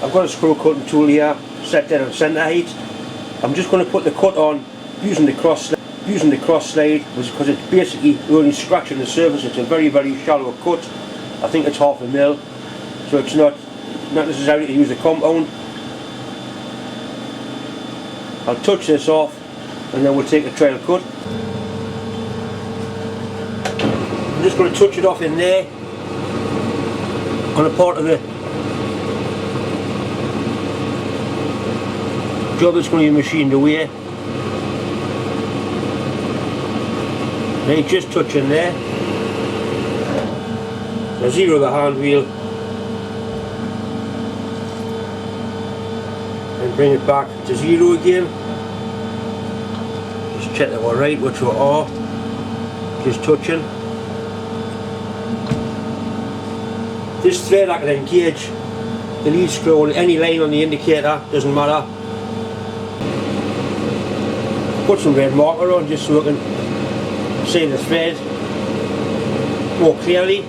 I've got a screw cutting tool here set there on centre height. I'm just going to put the cut on using the cross slide because it's basically only scratching the surface. It's a very shallow cut. I think it's 1/2 mil, so it's not necessary to use the compound. I'll touch this off and then we'll take a trial cut. I'm just going to touch it off in there on a part of the job that's going to be machined away. Then just touch in there. Now zero the hand wheel and bring it back to zero again. Just check that we're right, which we are. Just touching. This thread I can engage the lead screw on any line on the indicator, doesn't matter. Put some red marker on just so I can see the thread more clearly.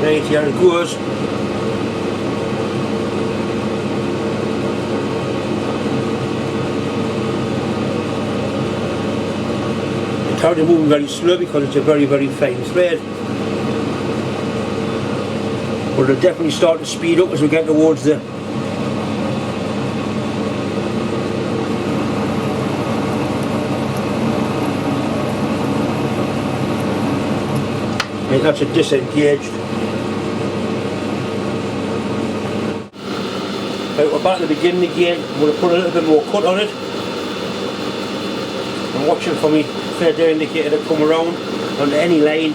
Right, here it goes. The cards are moving very slow because it's a very fine thread. But it'll definitely start to speed up as we get towards the right, that's a disengaged. Right, we're back at the beginning again. I'm going to put a little bit more cut on it. I'm watching for me thread indicator to come around onto any line.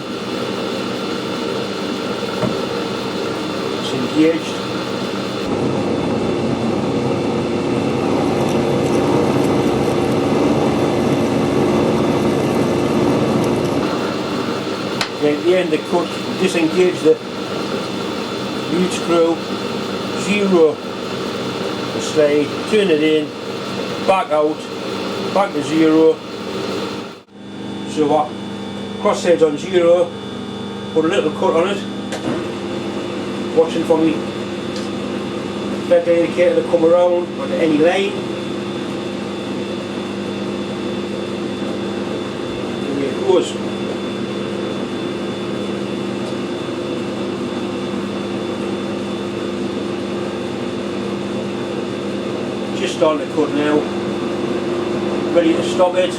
It's engaged. Right at the end of the cut, disengage the lead screw, zero the slide, turn it in, back out, back to zero. So our cross side's on zero, put a little cut on it, watching for me thread indicator to come around on any line. Here it goes. Just starting to cut now, ready to stop it.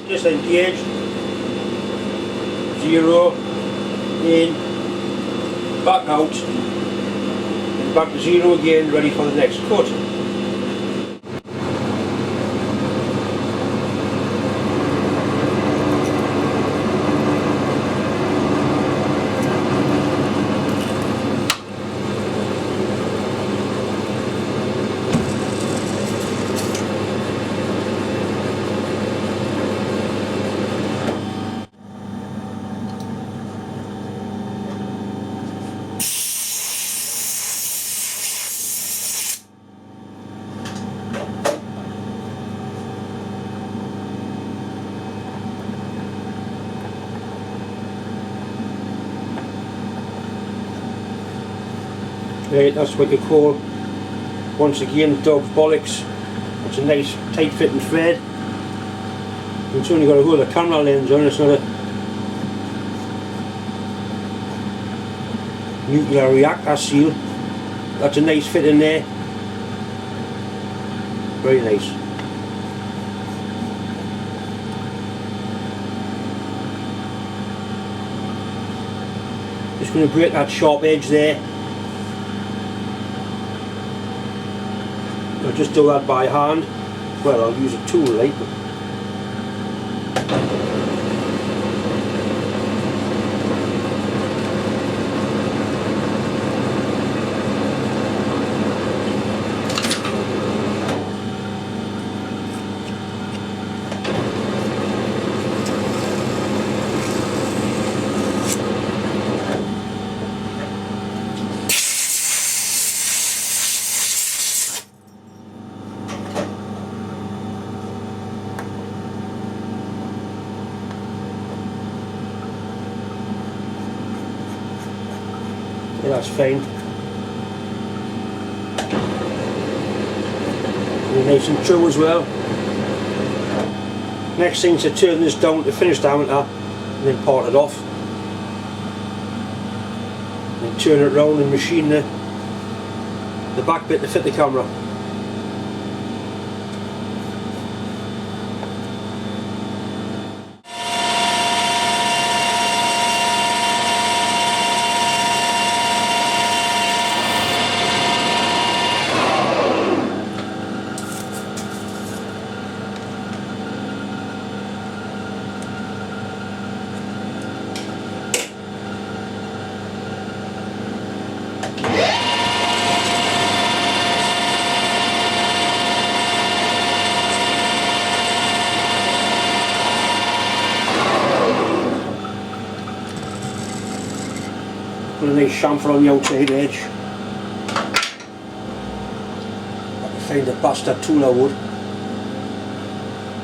Just engaged, zero, in, back out, and back to zero again, ready for the next cut. Right, that's what you call, once again, dog's bollocks. It's a nice tight fitting thread. It's only got a hold of camera lens on, it's not a nuclear reactor seal. That's a nice fit in there. Very nice. Just going to break that sharp edge there. I'll just do that by hand. Well, I'll use a tool like. Yeah, that's fine. And nice and true as well. Next thing is to turn this down to finish diameter and then part it off. And then turn it round and machine the back bit to fit the camera. Put a nice chamfer on the outside edge. I can find the bastard tool I would.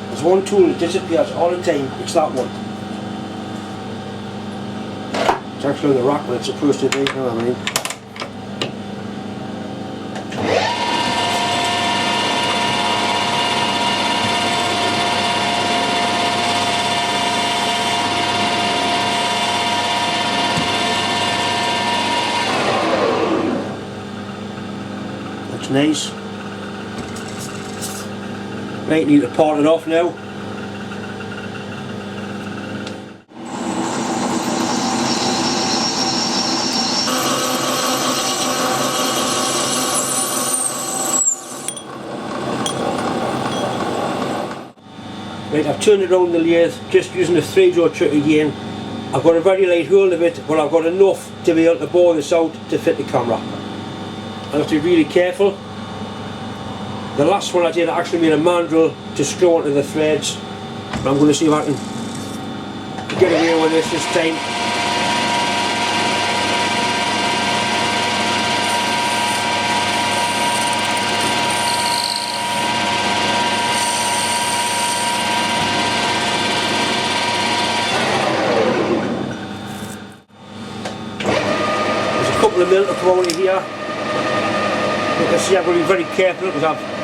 There's one tool that disappears all the time, it's that one. It's actually on the rack where it's supposed to be, you know what I mean? That's nice. Right, need to part it off now. Right, I've turned it around the lathe, just using the 3-jaw trick again. I've got a very light hold of it, but I've got enough to be able to bore this out to fit the camera. I have to be really careful. The last one I did, I actually made a mandrel to screw onto the threads. But I'm going to see if I can get away with this time. There's a couple of mil to come out of here. You can see I've got to be very careful because I've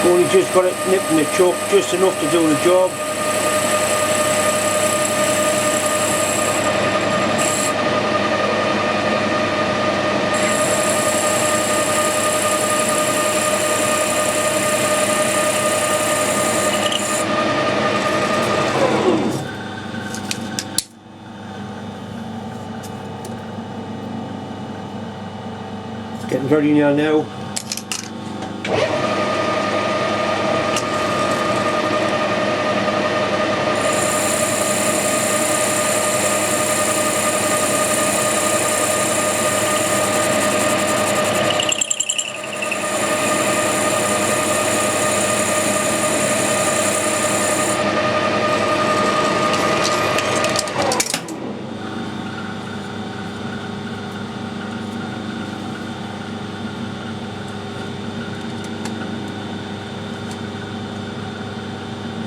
only just got it nipped in the chuck, just enough to do the job. It's getting very near now.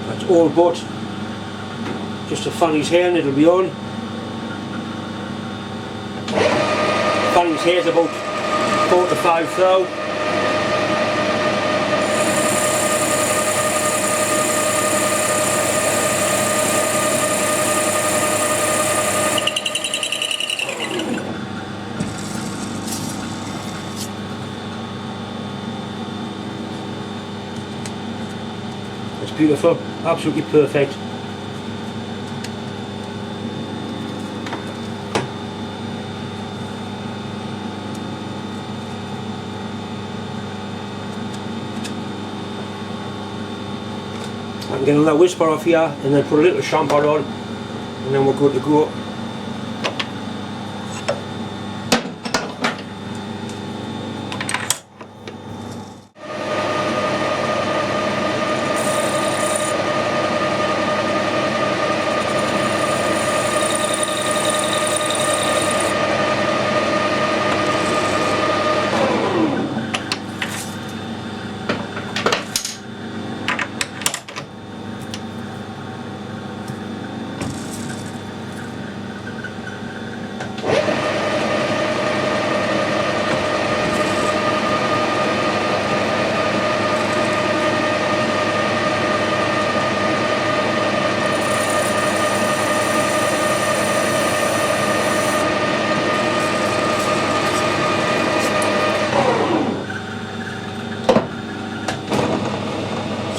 That's all but. Just to fan his hair and it'll be on. Fan his hair's about 4 to 5 thou. It's beautiful, absolutely perfect. I can get a little whisper off here and then put a little chamfer on and then we're good to go.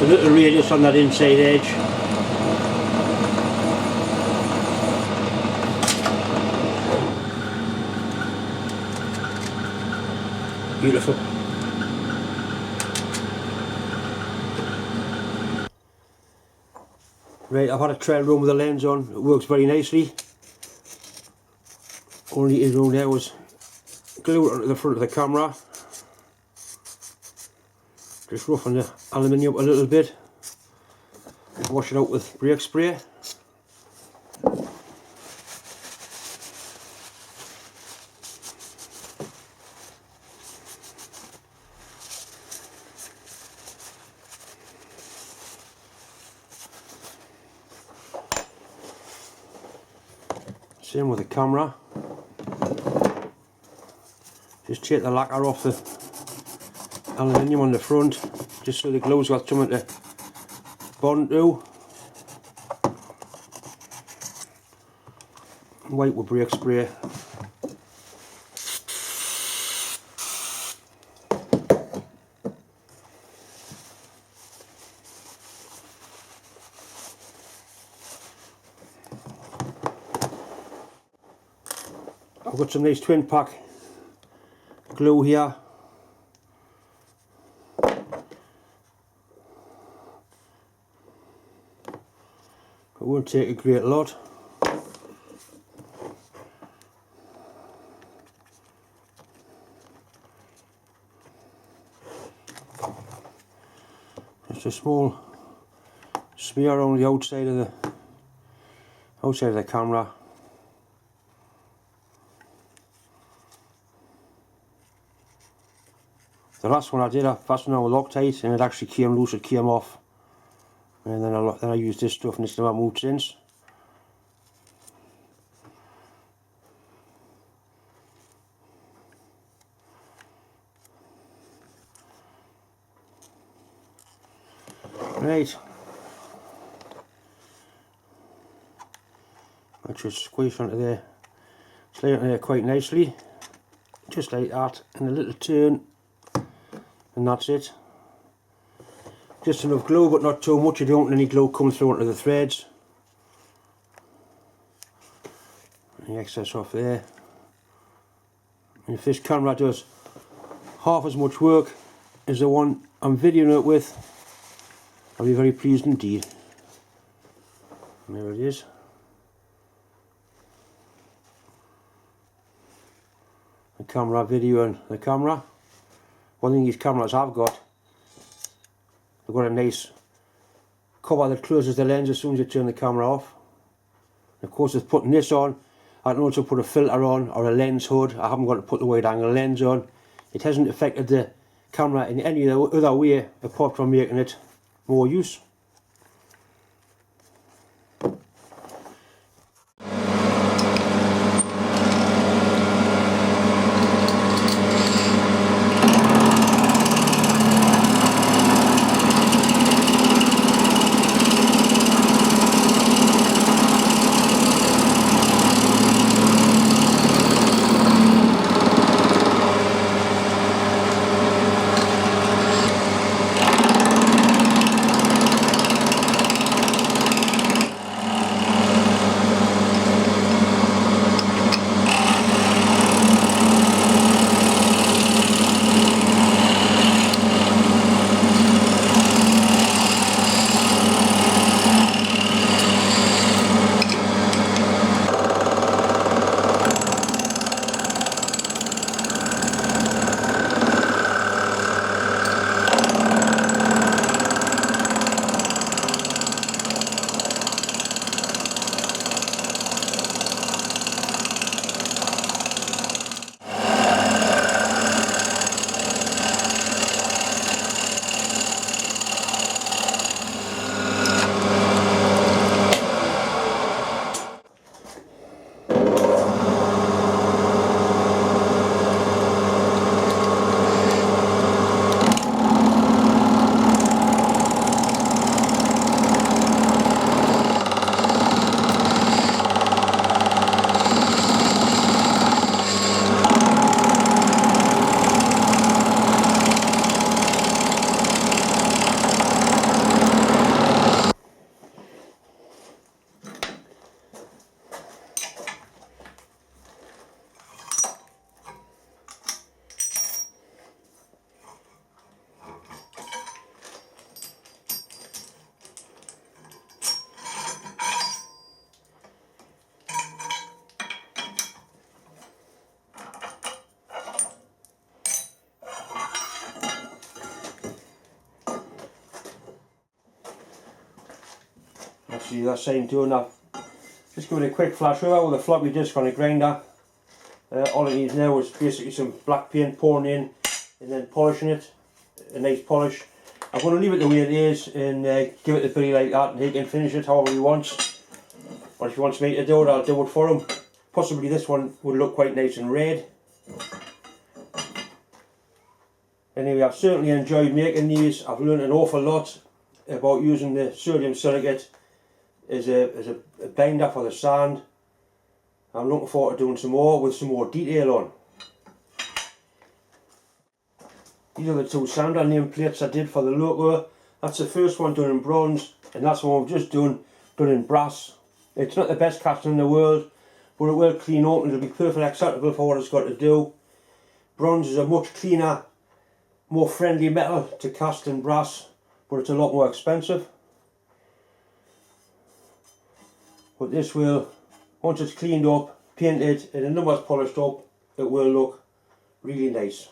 It's a little radius on that inside edge. Beautiful. Right, I've had a trial run with the lens on. It works very nicely. Only is around there was glue it onto the front of the camera. Just roughing the aluminium up a little bit. Wash it out with brake spray. Same with the camera. Just take the lacquer off the aluminium on the front, just so the glue's got something to bond to. Wipe with brake spray. I've got some nice twin pack glue here. It won't take a great lot. Just a small smear around the outside of the camera. The last one I did, I fastened on with Loctite and it actually came loose, it came off. And then I used this stuff and it's never moved since. Right. I just squeeze onto there, slide onto there quite nicely. Just like that, and a little turn. And that's it. Just enough glue, but not too much. You don't want any glue come through into the threads. The excess off there. And if this camera does half as much work as the one I'm videoing it with, I'll be very pleased indeed. And there it is. The camera video and the camera. One thing these cameras have got, they've got a nice cover that closes the lens as soon as you turn the camera off. And of course, with putting this on, I can also put a filter on or a lens hood. I haven't got to put the wide angle lens on. It hasn't affected the camera in any other way apart from making it more use. See that same doing that. Just give it a quick flash over with a floppy disc on a grinder. All it needs now is basically some black paint pouring in and then polishing it, a nice polish. I'm going to leave it the way it is and give it to Billy like that, and he can finish it however he wants. Or if he wants me to do it, I'll do it for him. Possibly this one would look quite nice and red. Anyway, I've certainly enjoyed making these. I've learned an awful lot about using the sodium silicate as a binder for the sand. I'm looking forward to doing some more with some more detail on. These are the two sander nameplates I did for the logo. That's the first one done in bronze, and that's the one we've just done in brass. It's not the best casting in the world, but it will clean up and it'll be perfectly acceptable for what it's got to do. Bronze is a much cleaner, more friendly metal to cast than brass, but it's a lot more expensive. But this will, once it's cleaned up, painted and the numbers polished up, it will look really nice.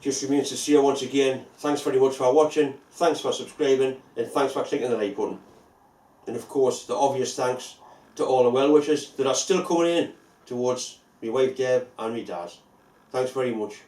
Just remains to say once again, thanks very much for watching, thanks for subscribing, and thanks for clicking the like button. And of course, the obvious thanks to all the well wishes that are still coming in towards my wife Deb and my dad. Thanks very much.